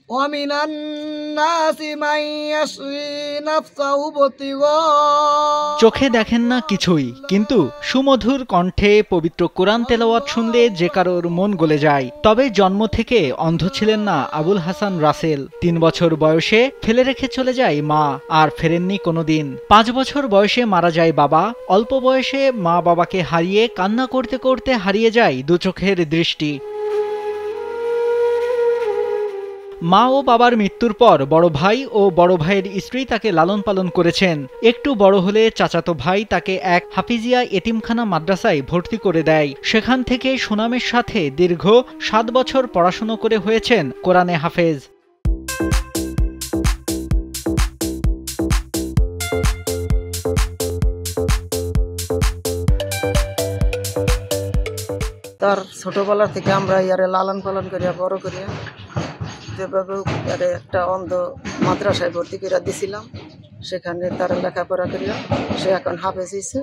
ومن الناس من يشري نفسه ابتغاء চোখে দেখেন না কিছুই, কিন্তু সুমধুর কণ্ঠে পবিত্র কোরআন তেলাওয়াত শুনলে যে কারোর মন গলে যায়। তবে জন্ম থেকে অন্ধ ছিলেন না আবুল হাসান রাসেল। ৩ বছর বয়সে ফেলে রেখে চলে যায় মা, আর ফেরেননি কোনোদিন। ৫ বছর বয়সে মারা যায় বাবা। অল্প বয়সে মা বাবাকে হারিয়ে কান্না করতে করতে হারিয়ে যায় দু চোখের দৃষ্টি। মা ও বাবার মৃত্যুর পর বড় ভাই ও বড় ভাইয়ের স্ত্রী তাকে লালন পালন করেছেন। একটু বড় হলে চাচাতো ভাই তাকে এক হাফিজিয়া এতিমখানা মাদ্রাসায় ভর্তি করে দেয়। সেখান থেকে সুনামের সাথে দীর্ঘ ৭ বছর পড়াশোনা করে হয়েছেন কোরআনে হাফেজ। তার ছোটবেলা থেকে আমরা ইয়ারে লালন পালন করিয়া বড় করিয়া যেভাবে একটা অন্ধ মাদ্রাসায় ভর্তি করে দিছিলাম, সেখানে তার লেখাপড়া করিয়া সে এখন হাফেজ হয়েছে।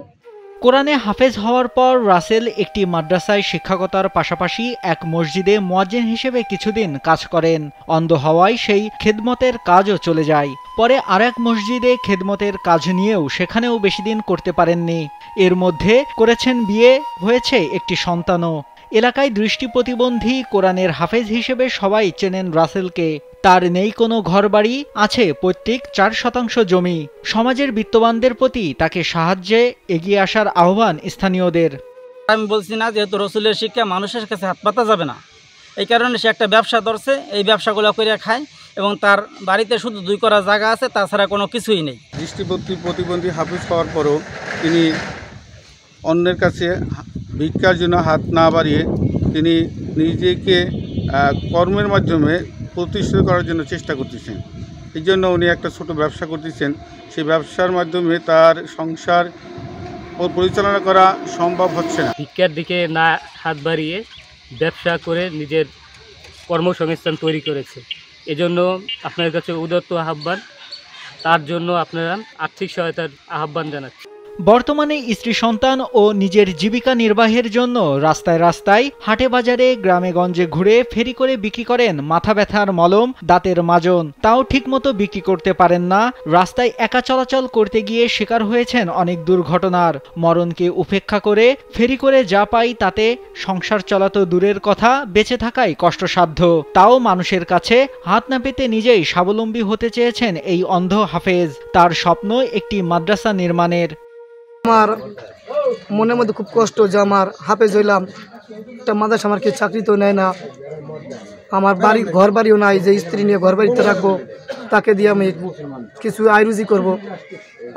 কোরআনে হাফেজ হওয়ার পর রাসেল একটি মাদ্রাসায় শিক্ষকতার পাশাপাশি এক মসজিদে মুয়াজ্জিন হিসেবে কিছুদিন কাজ করেন। অন্ধ হওয়ায় সেই খেদমতের কাজও চলে যায়। পরে আরেক মসজিদে খেদমতের কাজ নিয়েও সেখানেও বেশি দিন করতে পারেননি। এর মধ্যে করেছেন বিয়ে, হয়েছে একটি সন্তানও। এলাকায় দৃষ্টি প্রতিবন্ধী কোরআনের হাফেজ হিসেবে সবাই চেনেন রাসেলকে। তার নেই কোনো ঘরবাড়ি, আছে পৈতৃক ৪% জমি। সমাজের বিত্তবানদের প্রতি তাকে সাহায্যে এগিয়ে আসার আহ্বান স্থানীয়দের। আমি বলছি না, যেহেতু রসুলের শিক্ষা মানুষের কাছে হাত পাতা যাবে না, এই কারণে সে একটা ব্যবসা ধরছে, এই ব্যবসাগুলো করে খায় এবং তার বাড়িতে শুধু 2 করা জায়গা আছে, তাছাড়া কোনো কিছুই নেই। দৃষ্টি প্রতিবন্ধী হাফেজ হওয়ার পরও তিনি অন্যের কাছে ভিক্ষার জন্য হাত না বাড়িয়ে তিনি নিজেকে কর্মের মাধ্যমে প্রতিষ্ঠিত করার জন্য চেষ্টা করতেছেন। এই জন্য উনি একটা ছোট ব্যবসা করতেছেন। সেই ব্যবসার মাধ্যমে তার সংসার পরিচালনা করা সম্ভব হচ্ছে না। ভিক্ষার দিকে না হাত বাড়িয়ে ব্যবসা করে নিজের কর্মসংস্থান তৈরি করেছে। এজন্য আপনার কাছে উদাত্ত আহ্বান, তার জন্য আপনারা আর্থিক সহায়তার আহ্বান জানাচ্ছি। বর্তমানে স্ত্রী সন্তান ও নিজের জীবিকা নির্বাহের জন্য রাস্তায় রাস্তায়, হাটে বাজারে, গ্রামে গঞ্জে ঘুরে ফেরি করে বিক্রি করেন মাথা ব্যথার মলম, দাঁতের মাজন। তাও ঠিকমতো বিক্রি করতে পারেন না। রাস্তায় একা চলাচল করতে গিয়ে শিকার হয়েছেন অনেক দুর্ঘটনার। মরণকে উপেক্ষা করে ফেরি করে যা পাই তাতে সংসার চলা তো দূরের কথা, বেঁচে থাকাই কষ্টসাধ্য। তাও মানুষের কাছে হাত না পেতে নিজেই স্বাবলম্বী হতে চেয়েছেন এই অন্ধ হাফেজ। তার স্বপ্ন একটি মাদ্রাসা নির্মাণের। আমার মনের মধ্যে খুব কষ্ট যে আমার হাফেজ হইলাম, একটা মাদ্রাসা আমার কেউ চাকরি তো নেয় না, আমার ঘর বাড়িও নাই যে স্ত্রী নিয়ে ঘর বাড়িতে রাখবো, তাকে দিয়ে আমি কিছু আয়রুজি করব।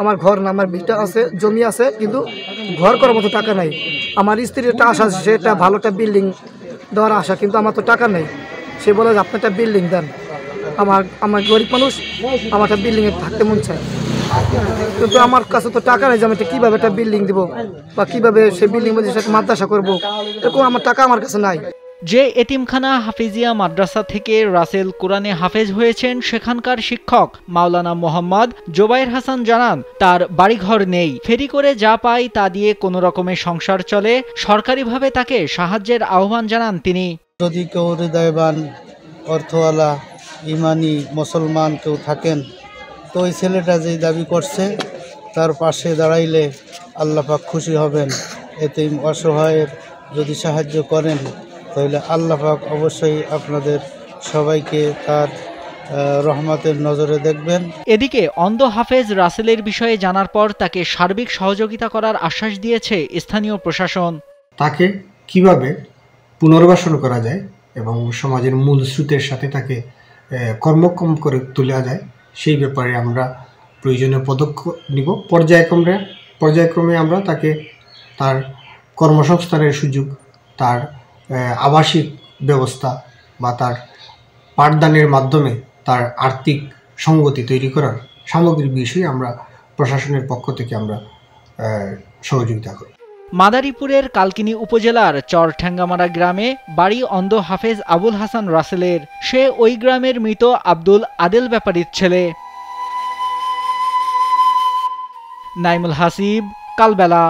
আমার ঘর না, আমার ভিটা আছে, জমি আছে, কিন্তু ঘর করার মতো টাকা নাই। আমার স্ত্রীর একটা আশা, সেটা ভালো একটা বিল্ডিং দেওয়ার আশা, কিন্তু আমার তো টাকা নেই। সে বলে যে আপনি একটা বিল্ডিং দেন। আমার গরিব মানুষ, আমার একটা বিল্ডিংয়ে থাকতে মন চায়, কিন্তু আমার কাছে তো টাকা নেই যে আমি কীভাবে একটা বিল্ডিং দেবো বা কীভাবে সেই বিল্ডিং মধ্যে মাদ্রাসা করবো, এরকম আমার টাকা আমার কাছে নাই। যে এতিমখানা হাফিজিয়া মাদ্রাসা থেকে রাসেল কোরআনে হাফেজ হয়েছেন, সেখানকার শিক্ষক মাওলানা মোহাম্মদ জোবায়ের হাসান জানান, তার বাড়িঘর নেই। ফেরি করে যা পায় তা দিয়ে কোনো রকমের সংসার চলে। সরকারিভাবে তাকে সাহায্যের আহ্বান জানান তিনি। যদি কেউ হৃদয়বান, অর্থওয়ালা, ইমানি মুসলমান কেউ থাকেন, তো ওই ছেলেটা যেই দাবি করছে তার পাশে দাঁড়াইলে আল্লাহ পাক খুশি হবেন। এতে অসহায়ের যদি সাহায্য করেন তাহলে আল্লাহ পাক অবশ্যই আপনাদের সবাইকে তার রহমতের নজরে দেখবেন। এদিকে অন্ধ হাফেজ রাসেলের বিষয়ে জানার পর তাকে সার্বিক সহযোগিতা করার আশ্বাস দিয়েছে স্থানীয় প্রশাসন। তাকে কিভাবে পুনর্বাসন করা যায় এবং সমাজের মূল স্রোতের সাথে তাকে কর্মক্ষম করে তোলা যায়, সেই ব্যাপারে আমরা প্রয়োজনীয় পদক্ষেপ নিব। পর্যায়ক্রমে আমরা তাকে তার কর্মসংস্থানের সুযোগ, তার আবাসিক ব্যবস্থা বা তার পাঠদানের মাধ্যমে তার আর্থিক সঙ্গতি তৈরি করার সামগ্রিক বিষয়ে আমরা প্রশাসনের পক্ষ থেকে আমরা সহযোগিতা করি। মাদারীপুরের কালকিনি উপজেলার চর ঠ্যাঙ্গামারা গ্রামে বাড়ি অন্ধ হাফেজ আবুল হাসান রাসেলের। সে ওই গ্রামের মৃত আব্দুল আদেল ব্যাপারীর ছেলে। নাইমুল হাসিব, কালবেলা।